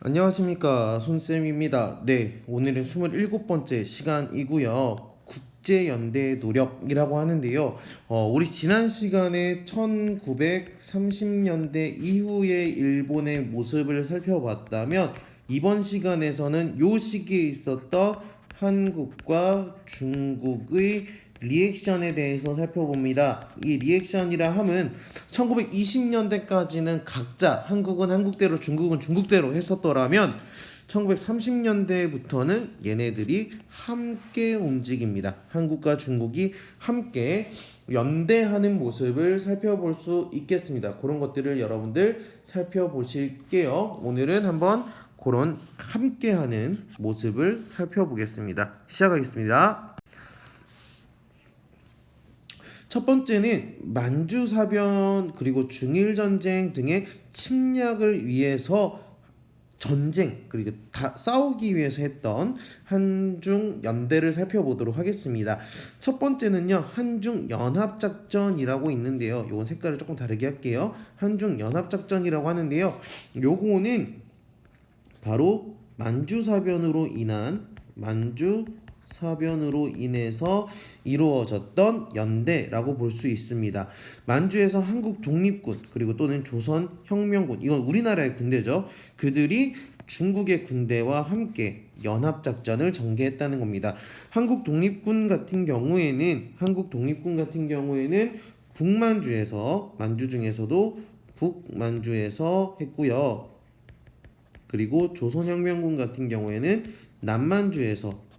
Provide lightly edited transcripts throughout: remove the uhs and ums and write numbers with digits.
안녕하십니까, 손쌤입니다. 네, 오늘은 27번째 시간이고요. 국제연대의 노력이라고 하는데요. 우리 지난 시간에 1930년대 이후의 일본의 모습을 살펴봤다면 이번 시간에서는 요 시기에 있었던 한국과 중국의 리액션에 대해서 살펴봅니다. 이 리액션이라 함은 1920년대까지는 각자 한국은 한국대로 중국은 중국대로 했었더라면 1930년대부터는 얘네들이 함께 움직입니다. 한국과 중국이 함께 연대하는 모습을 살펴볼 수 있겠습니다. 그런 것들을 여러분들 살펴보실게요. 오늘은 한번 그런 함께하는 모습을 살펴보겠습니다. 시작하겠습니다. 첫 번째는 만주사변 그리고 중일전쟁 등의 침략을 위해서 전쟁 그리고 다 싸우기 위해서 했던 한중 연대를 살펴보도록 하겠습니다. 첫 번째는요, 한중 연합작전이라고 있는데요. 요건 색깔을 조금 다르게 할게요. 한중 연합작전이라고 하는데요. 요거는 바로 만주사변으로 인해서 이루어졌던 연대라고 볼 수 있습니다. 만주에서 한국 독립군 그리고 또는 조선혁명군, 이건 우리나라의 군대죠. 그들이 중국의 군대와 함께 연합작전을 전개했다는 겁니다. 한국 독립군 같은 경우에는 북만주에서, 만주 중에서도 북만주에서 했고요. 그리고 조선혁명군 같은 경우에는 남만주에서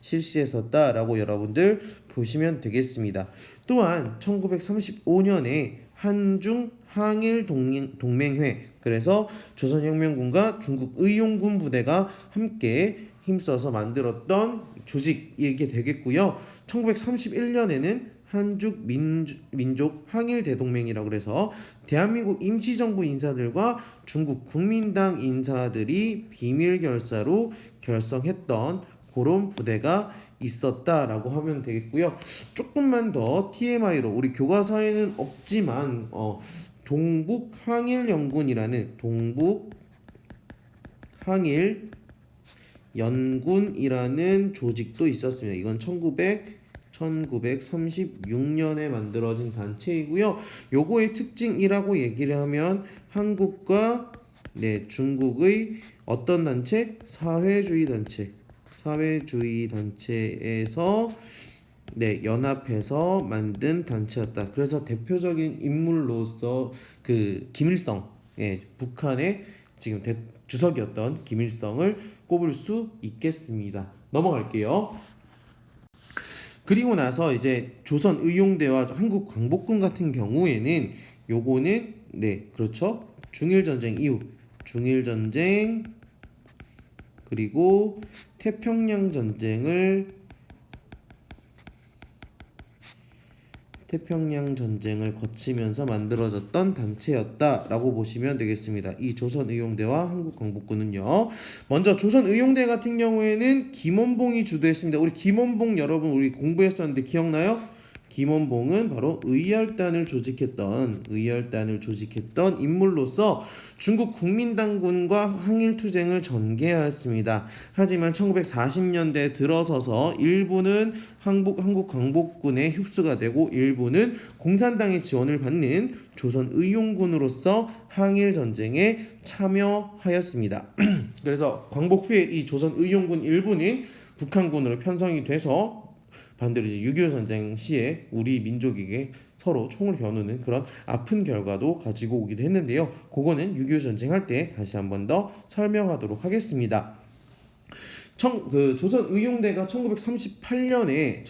실시했었다라고 여러분들 보시면 되겠습니다. 또한 1935년에 한중 항일 동맹회, 그래서 조선혁명군과 중국 의용군 부대가 함께 힘써서 만들었던 조직이게 되겠고요. 1931년에는 한중 민족 항일 대동맹이라고 그래서 대한민국 임시정부 인사들과 중국 국민당 인사들이 비밀 결사로 결성했던 그런 부대가 있었다라고 하면 되겠고요. 조금만 더 TMI로, 우리 교과서에는 없지만 동북항일연군이라는 조직도 있었습니다. 이건 1936년에 만들어진 단체이고요. 요거의 특징이라고 얘기를 하면 한국과 중국의 어떤 단체? 사회주의 단체에서 연합해서 만든 단체였다. 그래서 대표적인 인물로서 그 김일성, 북한의 지금 주석이었던 김일성을 꼽을 수 있겠습니다. 넘어갈게요. 그리고 나서 이제 조선의용대와 한국광복군 같은 경우에는 요거는 그렇죠. 중일전쟁 이후, 중일전쟁 그리고 태평양 전쟁을 거치면서 만들어졌던 단체였다라고 보시면 되겠습니다. 이 조선의용대와 한국광복군은요. 먼저 조선의용대 같은 경우에는 김원봉이 주도했습니다. 우리 김원봉 여러분 우리 공부했었는데 기억나요? 김원봉은 바로 의열단을 조직했던 인물로서 중국 국민당군과 항일투쟁을 전개하였습니다. 하지만 1940년대 들어서서 일부는 한국 광복군에 흡수가 되고 일부는 공산당의 지원을 받는 조선의용군으로서 항일전쟁에 참여하였습니다. 그래서 광복 후에 이 조선의용군 일부는 북한군으로 편성이 돼서 반대로 이제 6.25 전쟁 시에 우리 민족에게 서로 총을 겨누는 그런 아픈 결과도 가지고 오기도 했는데요. 그거는 6.25 전쟁 할 때 다시 한 번 더 설명하도록 하겠습니다. 조선의용대가 1938년에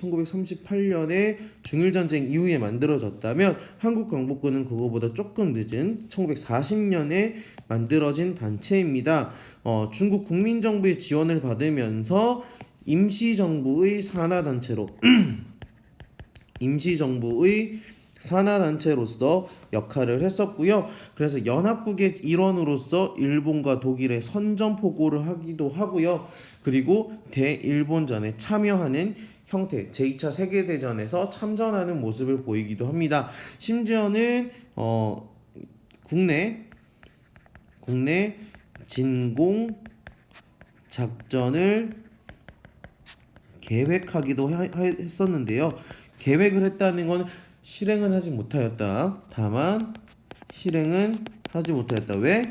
중일전쟁 이후에 만들어졌다면 한국광복군은 그거보다 조금 늦은 1940년에 만들어진 단체입니다. 중국 국민정부의 지원을 받으면서 임시정부의 산하단체로서 역할을 했었고요. 그래서 연합국의 일원으로서 일본과 독일의 선전포고를 하기도 하고요. 그리고 대일본전에 참여하는 형태, 제2차 세계대전에서 참전하는 모습을 보이기도 합니다. 심지어는 국내 진공 작전을 계획하기도 했었는데요. 계획을 했다는 건 실행은 하지 못하였다. 다만 실행은 하지 못하였다. 왜?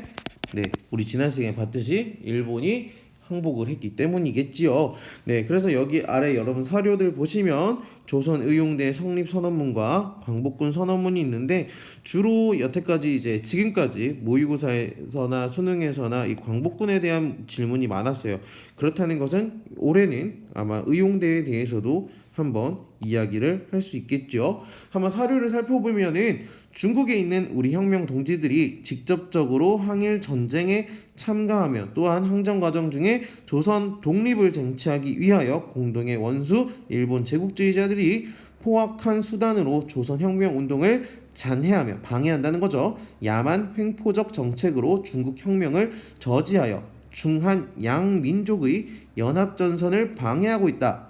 네, 우리 지난 시간에 봤듯이 일본이 항복을 했기 때문이겠지요. 네, 그래서 여기 아래 여러분 사료들 보시면 조선의용대 성립선언문과 광복군 선언문이 있는데 주로 여태까지 이제 지금까지 모의고사에서나 수능에서나 이 광복군에 대한 질문이 많았어요. 그렇다는 것은 올해는 아마 의용대에 대해서도 한번 이야기를 할 수 있겠죠. 한번 사료를 살펴보면은 중국에 있는 우리 혁명 동지들이 직접적으로 항일 전쟁에 참가하며 또한 항전 과정 중에 조선 독립을 쟁취하기 위하여 공동의 원수 일본 제국주의자들이 포악한 수단으로 조선 혁명 운동을 잔해하며 방해한다는 거죠. 야만 횡포적 정책으로 중국 혁명을 저지하여 중한 양민족의 연합전선을 방해하고 있다.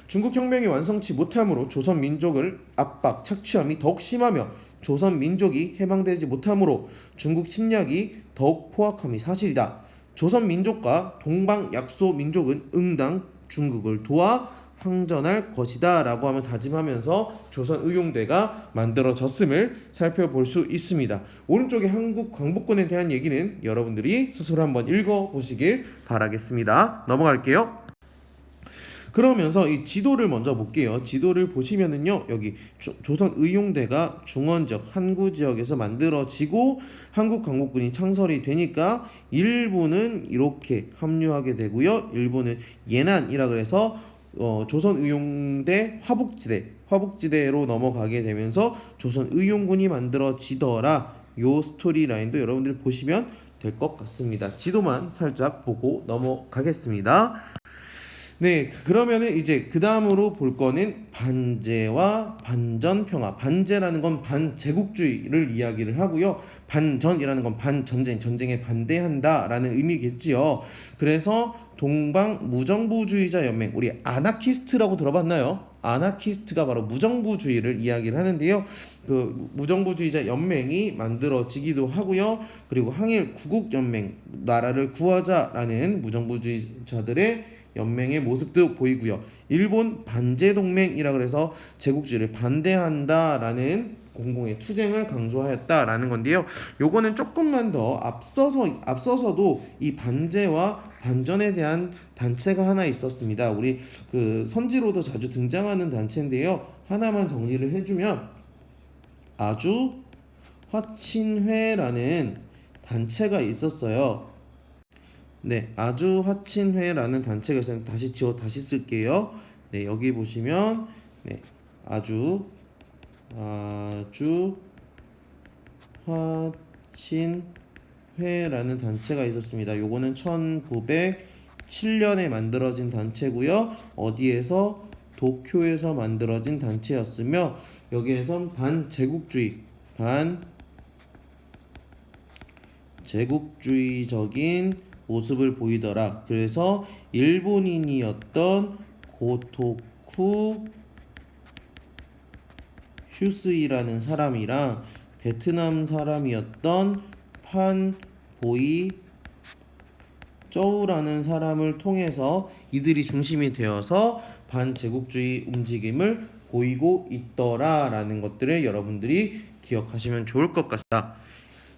중국 혁명이 완성치 못함으로 조선 민족을 압박, 착취함이 더욱 심하며 조선 민족이 해방되지 못함으로 중국 침략이 더욱 포악함이 사실이다. 조선 민족과 동방 약소 민족은 응당 중국을 도와 항전할 것이다 라고 하며 다짐하면서 조선의용대가 만들어졌음을 살펴볼 수 있습니다. 오른쪽에 한국 광복군에 대한 얘기는 여러분들이 스스로 한번 읽어보시길 바라겠습니다. 넘어갈게요. 그러면서 이 지도를 먼저 볼게요. 지도를 보시면은요, 여기 조선의용대가 중원 지역, 한구 지역에서 만들어지고 한국 광복군이 창설이 되니까 일부는 이렇게 합류하게 되고요. 일부는 예난이라 그래서 조선의용대 화북지대로 넘어가게 되면서 조선의용군이 만들어지더라. 요 스토리 라인도 여러분들이 보시면 될 것 같습니다. 지도만 살짝 보고 넘어가겠습니다. 네, 그러면은 이제 그 다음으로 볼 거는 반제와 반전평화. 반제라는 건 반제국주의를 이야기를 하고요. 반전이라는 건 반전쟁, 전쟁에 반대한다라는 의미겠지요. 그래서 동방 무정부주의자 연맹, 우리 아나키스트라고 들어봤나요? 아나키스트가 바로 무정부주의를 이야기를 하는데요. 그 무정부주의자 연맹이 만들어지기도 하고요. 그리고 항일 구국연맹, 나라를 구하자라는 무정부주의자들의 연맹의 모습도 보이고요. 일본 반제동맹이라 그래서 제국주의를 반대한다라는 공공의 투쟁을 강조하였다라는 건데요. 요거는 조금만 더 앞서서도 이 반제와 반전에 대한 단체가 하나 있었습니다. 우리 그 선지로도 자주 등장하는 단체인데요. 하나만 정리를 해주면 아주 화친회라는 단체가 있었어요. 네, 아주 화친회라는 단체가 있어요. 다시 쓸게요. 네, 여기 보시면 네, 아주 화친회라는 단체가 있었습니다. 요거는 1907년에 만들어진 단체고요. 어디에서? 도쿄에서 만들어진 단체였으며 여기에선 반제국주의적인 모습을 보이더라. 그래서 일본인이었던 고토쿠 휴스이라는 사람이랑 베트남 사람이었던 판보이 쪼우라는 사람을 통해서 이들이 중심이 되어서 반제국주의 움직임을 보이고 있더라라는 것들을 여러분들이 기억하시면 좋을 것 같습니다.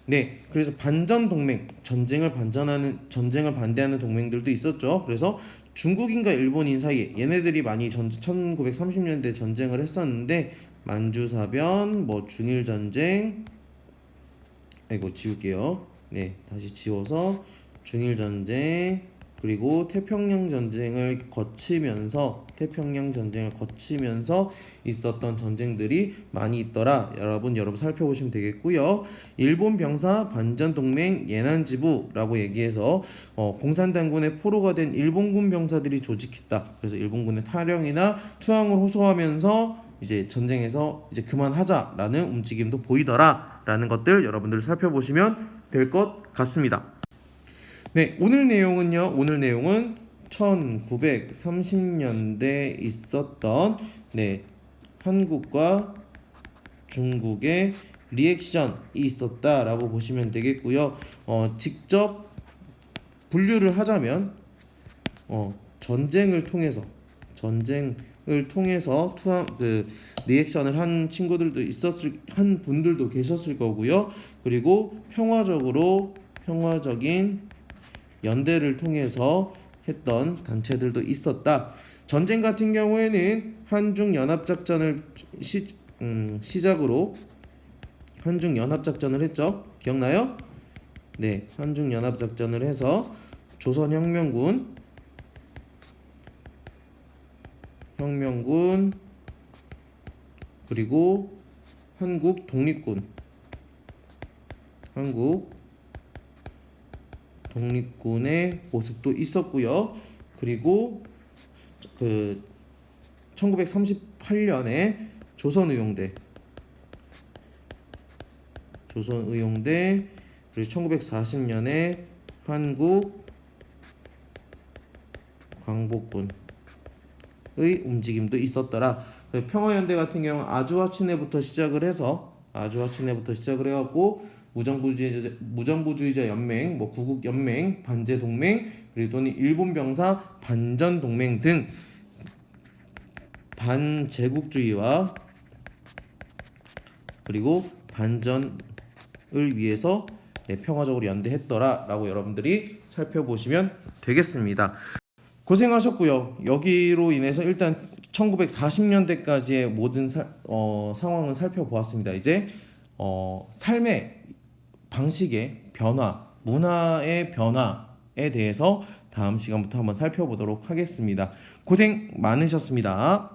네, 그래서 반전 동맹, 전쟁을 반대하는 동맹들도 있었죠. 그래서 중국인과 일본인 사이에 얘네들이 많이 1930년대 전쟁을 했었는데 만주사변, 뭐 중일전쟁, 지울게요. 네, 다시 지워서 중일전쟁, 그리고 태평양 전쟁을 거치면서 있었던 전쟁들이 많이 있더라. 여러분 살펴보시면 되겠고요. 일본 병사 반전동맹 예난지부라고 얘기해서 공산당군의 포로가 된 일본군 병사들이 조직했다. 그래서 일본군의 탈영이나 투항을 호소하면서 이제 전쟁에서 이제 그만하자라는 움직임도 보이더라라는 것들 여러분들 살펴보시면 될 것 같습니다. 네, 오늘 내용은 1930년대에 있었던 한국과 중국의 리액션이 있었다라고 보시면 되겠고요. 직접 분류를 하자면 전쟁을 통해서 리액션을 한 친구들도 한 분들도 계셨을 거고요. 그리고 평화적인 연대를 통해서 했던 단체들도 있었다. 전쟁 같은 경우에는 한중 연합 작전을 시작으로 한중 연합 작전을 했죠. 기억나요? 네, 한중 연합 작전을 해서 조선혁명군 그리고 한국 독립군의 모습도 있었고요. 그리고 1938년에 조선의용대 그리고 1940년에 한국 광복군의 움직임도 있었더라. 평화연대 같은 경우 아주화 친회부터 시작을 해갖고 무정부주의자 연맹, 구국 연맹, 반제 동맹, 그리고 또는 일본 병사 반전 동맹 등 반제국주의와 그리고 반전을 위해서 평화적으로 연대했더라라고 여러분들이 살펴보시면 되겠습니다. 고생하셨고요. 여기로 인해서 일단 1940년대까지의 모든 상황을 살펴보았습니다. 이제 삶의 방식의 변화, 문화의 변화에 대해서 다음 시간부터 한번 살펴보도록 하겠습니다. 고생 많으셨습니다.